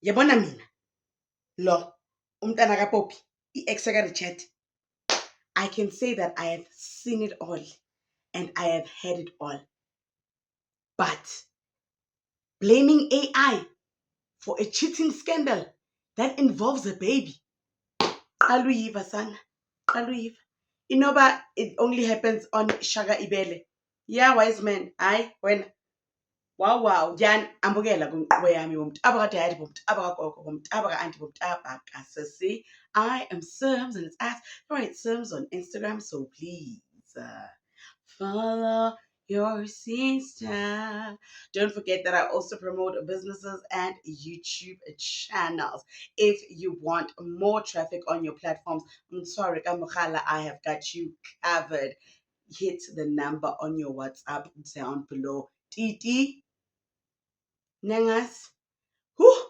Yabona mina lo umntana kaPoppy i-ex Richard. I can say that I have seen it all and I have heard it all. But blaming AI for a cheating scandal that involves a baby. Qaluyiva sana. Qaluyiva. Inoba it only happens on Shaka Ibele. Yeah, wise man. When wow Jan ambukela kunkqubo yami womntaba kadadi womntaba kagogo womntaba ka-anti womntaba kasisi. I am Sims and it's at right Sims on Instagram, so please follow your sister. Don't forget that I also promote businesses and YouTube channels. If you want more traffic on your platforms, I'm sorry, I have got you covered. Hit the number on your WhatsApp down below. Titi Nangas. Whew,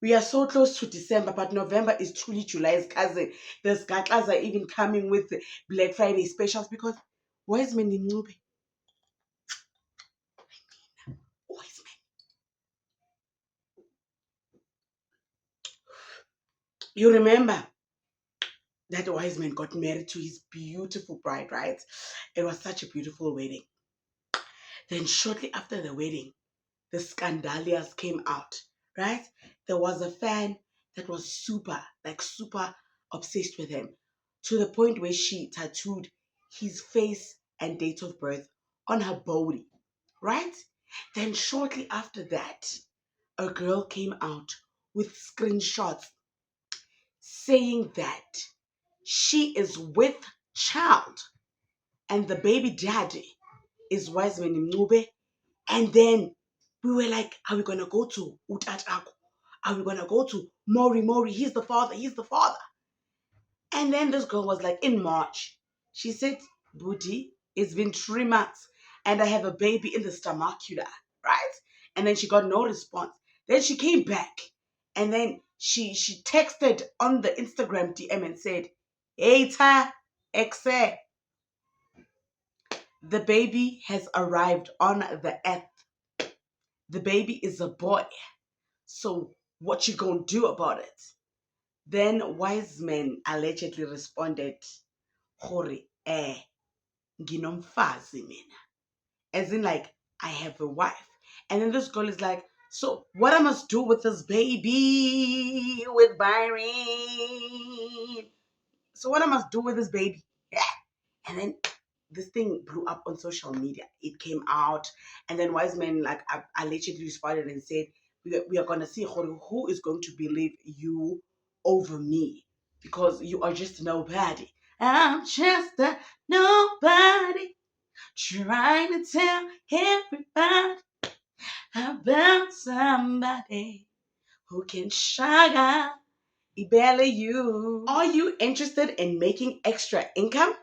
we are so close to December, but November is truly July's cousin. The Skatlas are even coming with Black Friday specials because wise men in Nube. Wise men. You remember that wise man got married to his beautiful bride, right? It was such a beautiful wedding. Then shortly after the wedding, the scandalias came out, right? There was a fan that was super obsessed with him to the point where she tattooed his face and date of birth on her body, right? Then shortly after that, a girl came out with screenshots saying that she is with child and the baby daddy is Wiseman Mncube. And then we were like, are we going to go to Utatako? Are we going to go to Mori? He's the father. And then this girl was like, in March, she said, Booty, it's been 3 months and I have a baby in the stomachula, right? And then she got no response. Then she came back and then she texted on the Instagram DM and said, hey, Ta, Exe, the baby has arrived on the earth. The baby is a boy. So what you gonna do about it? Then wise men allegedly responded, Hori, nginomfazi mina. As in like, I have a wife. And then this girl is like, so what I must do with this baby with Byron? So what I must do with this baby? Yeah. And then this thing blew up on social media. It came out, and then wise men like allegedly responded and said, "We are gonna see who is going to believe you over me because you are just nobody. I'm just a nobody trying to tell everybody about somebody who can shine barely you. Are you interested in making extra income?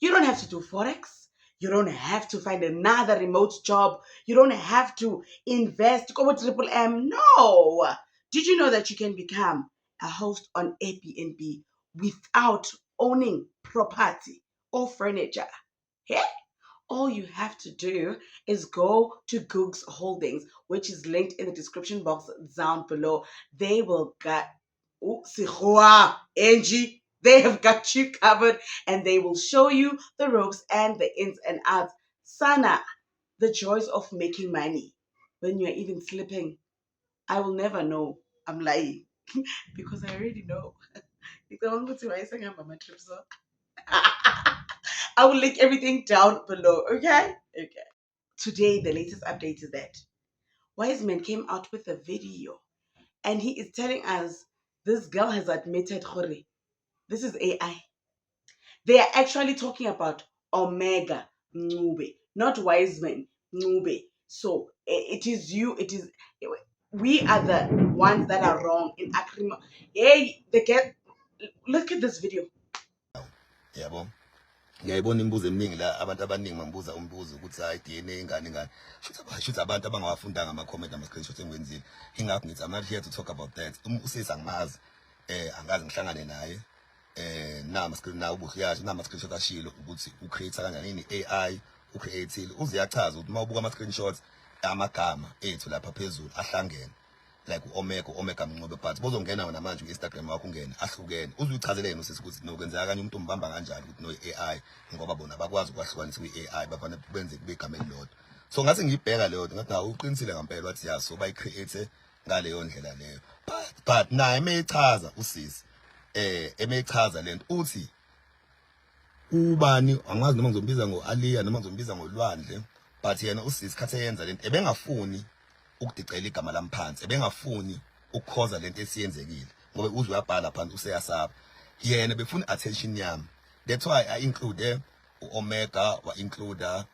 You don't have to do Forex. You don't have to find another remote job. You don't have to invest, go with Triple M. No. Did you know that you can become a host on Airbnb without owning property or furniture? Yeah. All you have to do is go to Googs Holdings, which is linked in the description box down below. They will get Angie. They have got you covered and they will show you the ropes and the ins and outs. Sana, the joys of making money when you're even sleeping. I will never know. I'm lying because I already know. I will link everything down below, okay? Okay. Today, the latest update is that Wiseman came out with a video and he is telling us this girl has admitted, Hori, this is AI. They are actually talking about Omega Mncube, not Wiseman Mncube. So it is you, we are the ones that are wrong in Akrima. Hey, look at this video. Yabo. Ngiyayibona imibuzo eminingi la abantu abaningi mangibuza umbuzo ukuthi hayi DNA ngani shothi abantu abangawafundanga ama comment ama screenshot engiwenzile ingakho ngithi I'm not here to talk about that usisa ngimazi angazi ngihlangane naye nama screen na ubuhyashi nama screenshot ashilo ukuthi ucreate kanjani ini AI ucreateile uze yachaza ukuthi mawubuka ama screenshots amagama ethu lapha phezulu ahlangene like Omega Mnqobe, but bozongena namanje ku-Instagram wakho ungena ahlukene uzuyichazele yena usisi ukuthi nokwenzeka kanye umuntu umbamba kanjani ukuthi no-AI ngoba bona bakwazi ukwahlukanisa kwi-AI bafana benze kube igama elilodwa. So ngathi ngiyibheka leyo ngathi hawu uqinisile ngempela wathi ya so bayicreate ngaleyo ndlela leyo, but naye emeyichaza usisi emeyichaza lento uthi ubani angazi noma ngizombiza ngo-Aliya noma ngizombiza ngolwandle, but yena usisi khathe yenza lento ebengafuni ukudicela igama lamphansi, ebengafuni ukukhoza lento esiyenzekile ngoba uzwe uyabhala phansi useyasaba, yena befuna attention yami. That's why I include u-Omega wa include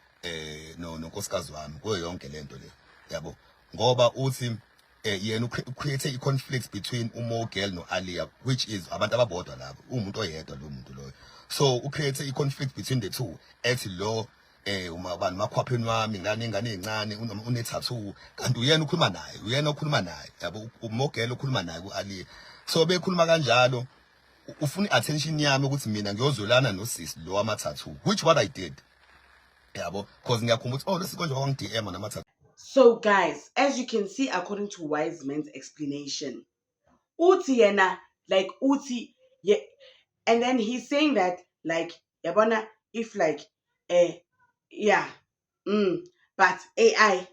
nonkosikazi wami kuyo yonke lento le, yabo, ngoba uthi yena ucreate i-conflict between uMogel no-Aliya, which is abantu ababodwa labo, umuntu oyedwa lo muntu loyo. So ucreate i-conflict between the two, ethi lo ubani makhwapheni wami ngane encane une-tattoo, kanti uyena ukhuluma naye, uyena okhuluma naye, yabo, uMogel okhuluma naye ku-Aliya. So bekhuluma kanjalo ufuna i-attention yami ukuthi mina ngiyozolana nosisi lo wama-tattoo, which what I did, yabo, because ngiyakhumbula ukuthi lesikonje wangi-DM nama-tattoo. So guys, as you can see, according to Wiseman's explanation, uthi yena, like uthi, yeah, and then he's saying that, like, yabona, if like, yeah, but AI,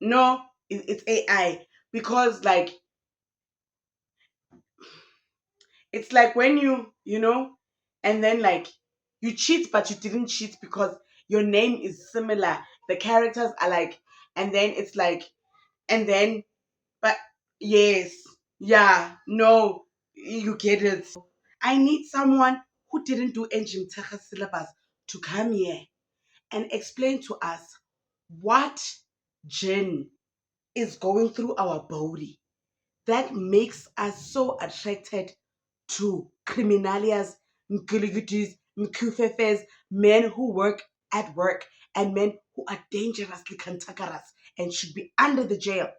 no, it's AI, because like, it's like when you know, and then like, you cheat, but you didn't cheat because your name is similar, the characters are like, and then it's like, and then, but yes, yeah, no, you get it. I need someone who didn't do Engine Mtaka syllabus to come here and explain to us what gene is going through our body that makes us so attracted to criminalias, mkiligitis, mkufefes, men who work at work and men who are dangerously cantankerous and should be under the jail.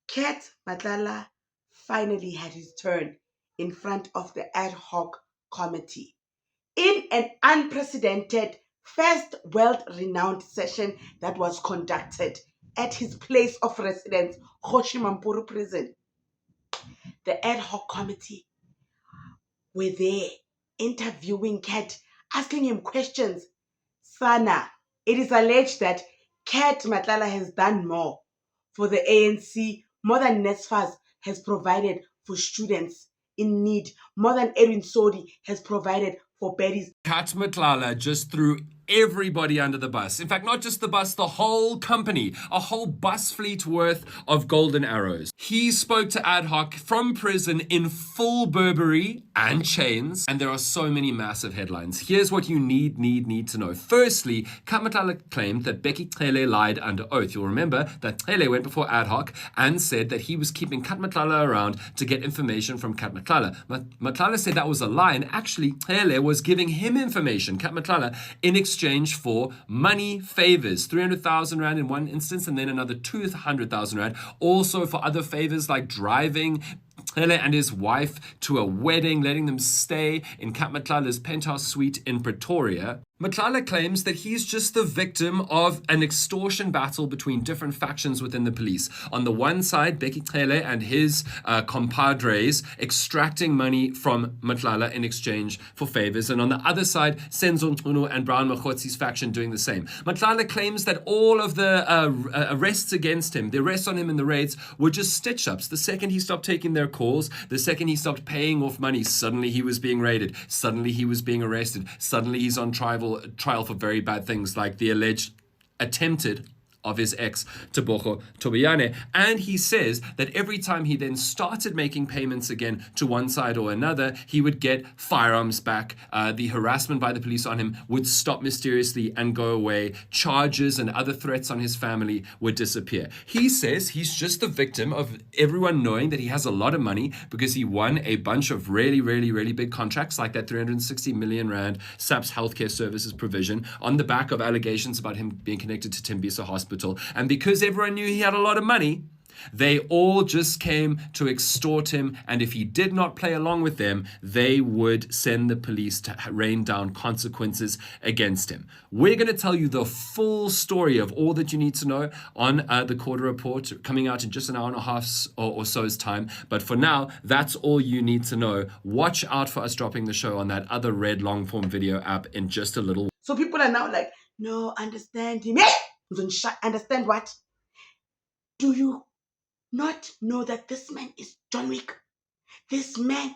Kat Matlala finally had his turn in front of the ad hoc committee in an unprecedented, first world-renowned session that was conducted at his place of residence, Kgoshi Mampuru Prison. The ad hoc committee were there interviewing Kat, asking him questions. Sana, it is alleged that Kat Matlala has done more for the ANC, more than NSFAS has provided for students in need, more than Edwin Sodi has provided for baddies. Kat Matlala just threw everybody under the bus. In fact, not just the bus, the whole company, a whole bus fleet worth of golden arrows. He spoke to ad hoc from prison in full Burberry and chains, and there are so many massive headlines. Here's what you need to know. Firstly, Kat Matlala claimed that Becky Cele lied under oath. You'll remember that Cele went before ad hoc and said that he was keeping Kat Matlala around to get information from Kat Matlala. Matlala said that was a lie, and actually Cele was giving him information, Kat Matlala, in exchange for money favors, 300,000 Rand in one instance, and then another 200,000 Rand, also for other favors like driving Cele and his wife to a wedding, letting them stay in Kat Matlala's penthouse suite in Pretoria. Matlala claims that he's just the victim of an extortion battle between different factions within the police. On the one side, Becky Cele and his compadres extracting money from Matlala in exchange for favors. And on the other side, Senzo Ntunu and Brown Makhotsi's faction doing the same. Matlala claims that all of the arrests against him, the arrests on him in the raids, were just stitch-ups. The second he stopped taking their calls, the second he stopped paying off money, suddenly he was being raided, suddenly he was being arrested, suddenly he's on trial for very bad things like the alleged attempted of his ex, Tebogo Tobiane. And he says that every time he then started making payments again to one side or another, he would get firearms back. The harassment by the police on him would stop mysteriously and go away. Charges and other threats on his family would disappear. He says he's just the victim of everyone knowing that he has a lot of money because he won a bunch of really big contracts like that 360 million Rand SAPS healthcare services provision on the back of allegations about him being connected to Tembisa Hospital. And because everyone knew he had a lot of money, They all just came to extort him, and if he did not play along with them, they would send the police to rain down consequences against him. We're going to tell you the full story of all that you need to know on the Quarter Report, coming out in just an hour and a half or so's time. But for now, that's all you need to know. Watch out for us dropping the show on that other red long form video app in just a little. So people are now like, no, understand him. Understand what? Do you not know that this man is John Wick? This man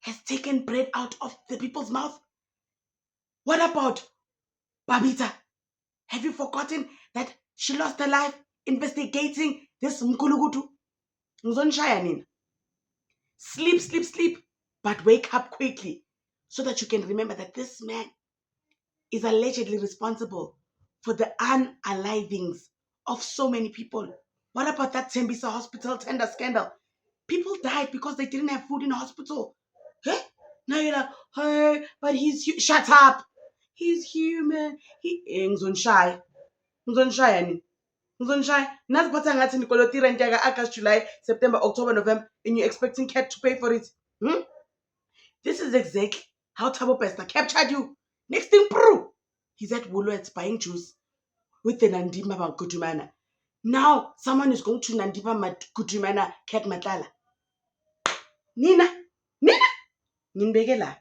has taken bread out of the people's mouth. What about Babita? Have you forgotten that she lost her life investigating this Mkulugutu? Sleep, sleep, sleep, but wake up quickly so that you can remember that this man is allegedly responsible for the unalivings of so many people. What about that Tembisa hospital tender scandal? People died because they didn't have food in the hospital. Huh? Now you're like, hey, but he's shut up. He's human. Ngizonshaya. Nasiphatha ngathi nikolotira njaka August, July, September, October, November, and you're expecting CAT to pay for it. This is exactly how Thabo Bester captured you. Next thing, he's at Woolworths buying juice with the Nandima Gudumana. Now someone is going to Nandima Gudumana Cat Matlala. Nina, Ninbegela,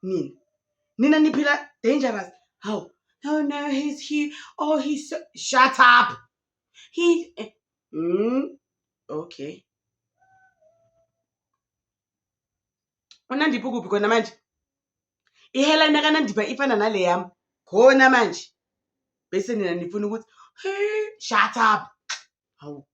Nina Nipila, dangerous. How? Oh no, he's here. Oh, he's so... Shut up. Okay. Unandipha kuphi khona manje? Iheline kanandipha ifana nale yami. Khona manje. Bese nina nifuna ukuthi, hey, shut up. Hawu.